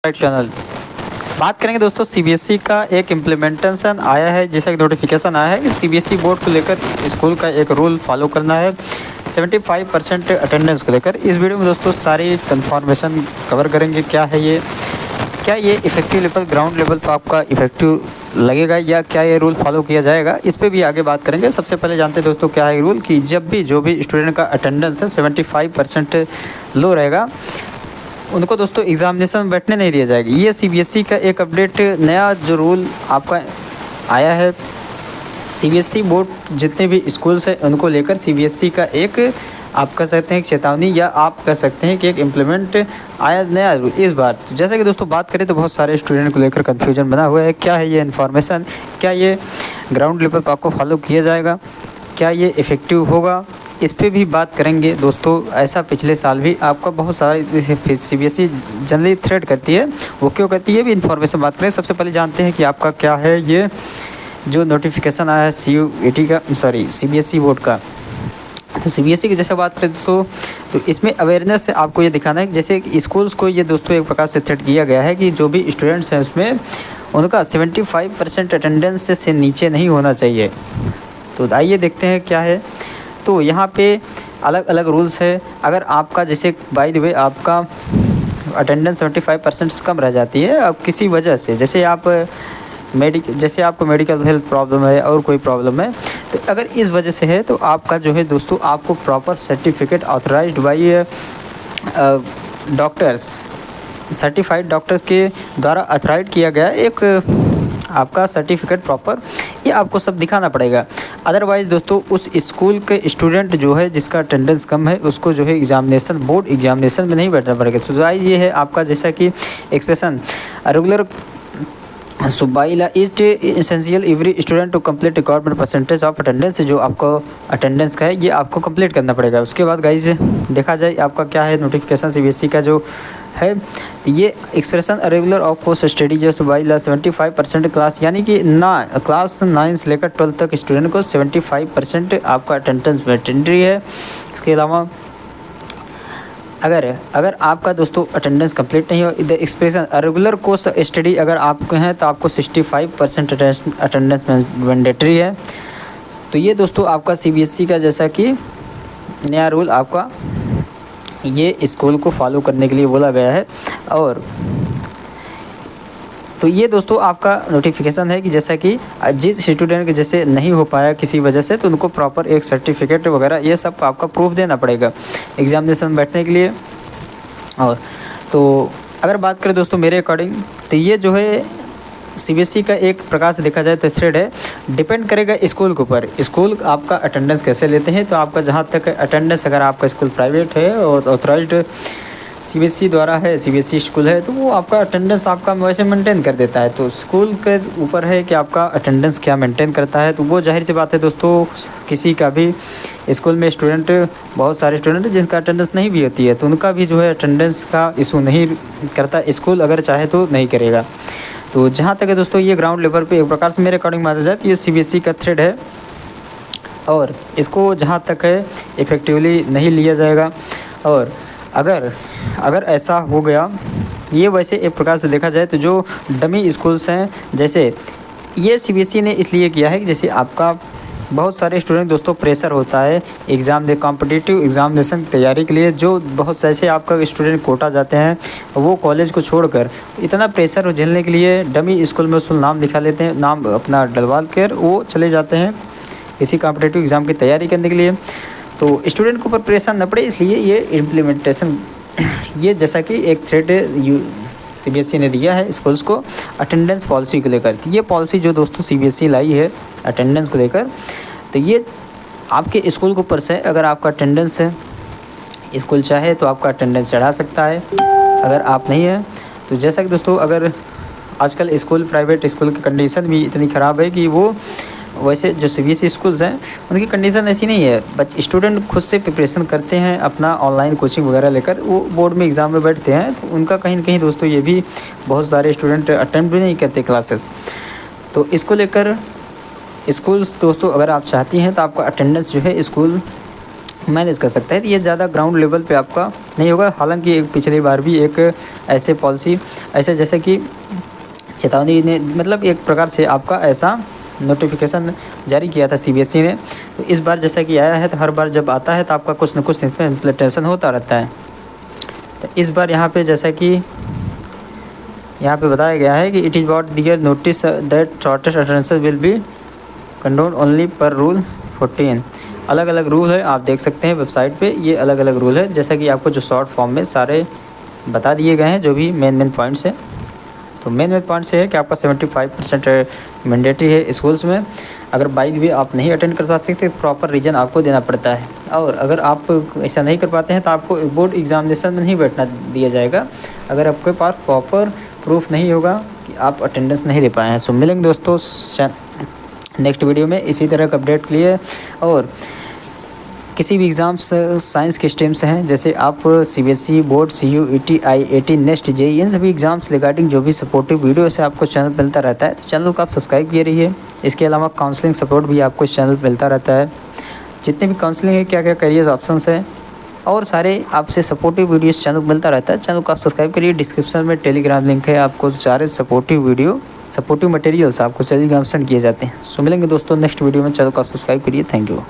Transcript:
Channel बात करेंगे दोस्तों। सीबीएसई का एक इम्प्लीमेंटेशन आया है, जैसा कि नोटिफिकेशन आया है कि सीबीएसई बोर्ड को लेकर स्कूल का एक रूल फॉलो करना है 75% अटेंडेंस को लेकर। इस वीडियो में दोस्तों सारी कंफर्मेशन कवर करेंगे। क्या है ये, क्या ये इफेक्टिव लेवल ग्राउंड लेवल पर आपका इफेक्टिव लगेगा या क्या ये रूल फॉलो किया जाएगा, इस पे भी आगे बात करेंगे। सबसे पहले जानते हैं दोस्तों क्या है रूल कि जब भी जो भी स्टूडेंट का अटेंडेंस है 75% लो रहेगा, उनको दोस्तों एग्जामिनेशन में बैठने नहीं दिया जाएगा। ये सीबीएसई का एक अपडेट नया जो रूल आपका आया है, सीबीएसई बोर्ड जितने भी स्कूल्स हैं उनको लेकर सीबीएसई का एक आप कह सकते हैं एक चेतावनी या आप कह सकते हैं कि एक इम्प्लीमेंट आया नया रूल इस बार। तो जैसा कि दोस्तों बात करें तो बहुत सारे स्टूडेंट को लेकर कन्फ्यूजन बना हुआ है। क्या है ये इन्फॉर्मेशन, क्या ये ग्राउंड लेवल पर आपको फॉलो किया जाएगा, क्या ये इफ़ेक्टिव होगा, इस पे भी बात करेंगे दोस्तों। ऐसा पिछले साल भी आपका बहुत सारा सीबीएसई जनरली थ्रेड करती है, वो क्यों करती है भी इन्फॉर्मेशन बात करें। सबसे पहले जानते हैं कि आपका क्या है ये जो नोटिफिकेशन आया है सीयूईटी का, सॉरी सीबीएसई बोर्ड का। तो सीबीएसई की जैसे बात करें दोस्तों, तो इसमें अवेयरनेस से आपको ये दिखाना है जैसे स्कूल्स को ये दोस्तों एक प्रकार से थ्रेड किया गया है कि जो भी स्टूडेंट्स हैं उसमें उनका 75% अटेंडेंस से नीचे नहीं होना चाहिए। तो आइए देखते हैं क्या है। तो यहाँ पे अलग अलग रूल्स है। अगर आपका जैसे बाय द वे आपका अटेंडेंस 75% से कम रह जाती है अब किसी वजह से, जैसे आप जैसे आपको मेडिकल हेल्थ प्रॉब्लम है और कोई प्रॉब्लम है, तो अगर इस वजह से है तो आपका जो है दोस्तों आपको proper certificate authorised by doctors, certified doctors के द्वारा ऑथराइज किया गया एक आपका सर्टिफिकेट प्रॉपर ये आपको सब दिखाना पड़ेगा। अदरवाइज़ दोस्तों उस स्कूल के स्टूडेंट जो है जिसका अटेंडेंस कम है उसको जो है एग्जामिनेशन बोर्ड एग्जामिनेशन में नहीं बैठना पड़ेगा। तो ये है आपका जैसा कि एक्सप्रेशन रेगुलर सुबाइला is essential every student to complete requirement percentage of attendance, जो आपको अटेंडेंस का है ये आपको कंप्लीट करना पड़ेगा। उसके बाद गाइज देखा जाए आपका क्या है नोटिफिकेशन सीबीएसई का जो है ये expression regular of course study जो सुबाइला 75% क्लास यानी कि क्लास 9 से लेकर 12 तक स्टूडेंट को 75% आपका अटेंडेंस मैंडेटरी है। इसके अलावा अगर आपका दोस्तों अटेंडेंस कंप्लीट नहीं हो, the expression regular course study अगर आपके हैं तो आपको 65% अटेंडेंस मैंडेटरी है। तो ये दोस्तों आपका सीबीएसई का जैसा कि नया रूल आपका ये स्कूल को फॉलो करने के लिए बोला गया है। और तो ये दोस्तों आपका नोटिफिकेशन है कि जैसा कि जिस स्टूडेंट के जैसे नहीं हो पाया किसी वजह से तो उनको प्रॉपर एक सर्टिफिकेट वगैरह ये सब आपका प्रूफ देना पड़ेगा एग्जामिनेशन बैठने के लिए। और तो अगर बात करें दोस्तों मेरे अकॉर्डिंग तो ये जो है सीबीएसई का एक प्रकार से देखा जाए तो थ्रेड है, डिपेंड करेगा स्कूल के ऊपर। स्कूल आपका अटेंडेंस कैसे लेते हैं, तो आपका जहाँ तक अटेंडेंस अगर आपका स्कूल प्राइवेट है और ऑथराइज्ड सीबीएसई द्वारा है, सीबीएसई स्कूल है, तो वो आपका अटेंडेंस आपका वैसे मेंटेन कर देता है। तो स्कूल के ऊपर है कि आपका अटेंडेंस क्या मेंटेन करता है। तो वो जाहिर सी बात है दोस्तों किसी का भी स्कूल में स्टूडेंट बहुत सारे स्टूडेंट जिनका अटेंडेंस नहीं भी होती है तो उनका भी जो है अटेंडेंस का इशू नहीं करता स्कूल, अगर चाहे तो नहीं करेगा। तो जहाँ तक है दोस्तों ये ग्राउंड लेवल पे एक प्रकार से मेरे अकॉर्डिंग माना जाए तो ये सीबीएसई का थ्रेड है और इसको जहाँ तक है इफ़ेक्टिवली नहीं लिया जाएगा। और अगर ऐसा हो गया, ये वैसे एक प्रकार से देखा जाए तो जो डमी स्कूल्स हैं जैसे ये सीबीएसई ने इसलिए किया है कि जैसे आपका बहुत सारे स्टूडेंट दोस्तों प्रेशर होता है एग्ज़ाम दे कॉम्पिटिटिव एग्जामिनेशन की तैयारी के लिए, जो बहुत से ऐसे आपका स्टूडेंट कोटा जाते हैं वो कॉलेज को छोड़कर इतना प्रेशर झेलने के लिए डमी स्कूल में उसको नाम लिखा लेते हैं, नाम अपना डलवा कर वो चले जाते हैं इसी कॉम्पिटिटिव एग्ज़ाम की तैयारी करने के लिए। तो स्टूडेंट के ऊपर प्रेशर न पड़े इसलिए ये इम्प्लीमेंटेशन ये जैसा कि एक थ्रेड सीबीएसई ने दिया है स्कूल्स को अटेंडेंस पॉलिसी को लेकर। तो ये पॉलिसी जो दोस्तों सीबीएसई लाई है अटेंडेंस को लेकर, तो ये आपके स्कूल के ऊपर से अगर आपका अटेंडेंस है स्कूल चाहे तो आपका अटेंडेंस चढ़ा सकता है, अगर आप नहीं है तो जैसा कि दोस्तों अगर आजकल स्कूल प्राइवेट स्कूल की कंडीशन भी इतनी ख़राब है कि वो वैसे जो सीबीएसई स्कूल्स हैं उनकी कंडीशन ऐसी नहीं है, बट स्टूडेंट खुद से प्रिपरेशन करते हैं अपना ऑनलाइन कोचिंग वगैरह लेकर वो बोर्ड में एग्ज़ाम में बैठते हैं। तो उनका कहीं ना कहीं दोस्तों ये भी बहुत सारे स्टूडेंट अटेम्प्ट भी नहीं करते क्लासेस। तो इसको लेकर स्कूल्स दोस्तों अगर आप चाहती हैं तो आपका अटेंडेंस जो है स्कूल मैनेज कर सकता है। तो ये ज़्यादा ग्राउंड लेवल पे आपका नहीं होगा। हालांकि एक पिछली बार भी एक ऐसे पॉलिसी ऐसे जैसे कि चेतावनी ने मतलब एक प्रकार से आपका ऐसा नोटिफिकेशन जारी किया था सीबीएसई ने। तो इस बार जैसा कि आया है, तो हर बार जब आता है तो आपका कुछ न कुछ इसमें इम्प्लीमेंटेशन होता रहता है। तो इस बार यहाँ पे जैसा कि यहाँ पे बताया गया है कि it is what their notice that shortest attendance will be condone only per rule 14। अलग अलग रूल है, आप देख सकते हैं वेबसाइट पे, ये अलग अलग रूल है। जैसा कि आपको जो शॉर्ट फॉर्म में सारे बता दिए गए हैं, जो भी मेन पॉइंट्स हैं। तो मेन पॉइंट्स है कि आपका 75% मैंडेटरी है स्कूल्स में। अगर बाई द वे आप नहीं अटेंड कर पाते तो प्रॉपर रीज़न आपको देना पड़ता है। और अगर आप ऐसा नहीं कर पाते हैं तो आपको बोर्ड एग्जामिनेशन में नहीं बैठना दिया जाएगा, अगर आपके पास प्रॉपर प्रूफ नहीं होगा कि आप अटेंडेंस नहीं दे पाए हैं। सो मिलेंगे दोस्तों नेक्स्ट वीडियो में इसी तरह का अपडेट के लिए। और किसी भी एग्ज़ाम्स साइंस के स्ट्रीम से हैं, जैसे आप CBSE board, CUET, IIT, next, JEE, इन सभी एग्ज़ाम्स रिगार्डिंग जो भी सपोर्टिव वीडियो है आपको चैनल पर मिलता रहता है, तो चैनल को आप सब्सक्राइब किए रहिए। इसके अलावा काउंसलिंग सपोर्ट भी आपको इस चैनल पर मिलता रहता है। जितने भी काउंसलिंग है, क्या क्या करियर ऑप्शंस है और सारे आपसे सपोर्टिव वीडियो इस चैनल को मिलता रहता है। चैनल को आप सब्सक्राइब करिए। डिस्क्रिप्शन में टेलीग्राम लिंक है, आपको सारे सपोर्टिव मटेरियल्स आपको टेलीग्राम सेंड किए जाते हैं। सो मिलेंगे दोस्तों नेक्स्ट वीडियो में। चैनल को आप सब्सक्राइब करिए। Thank you.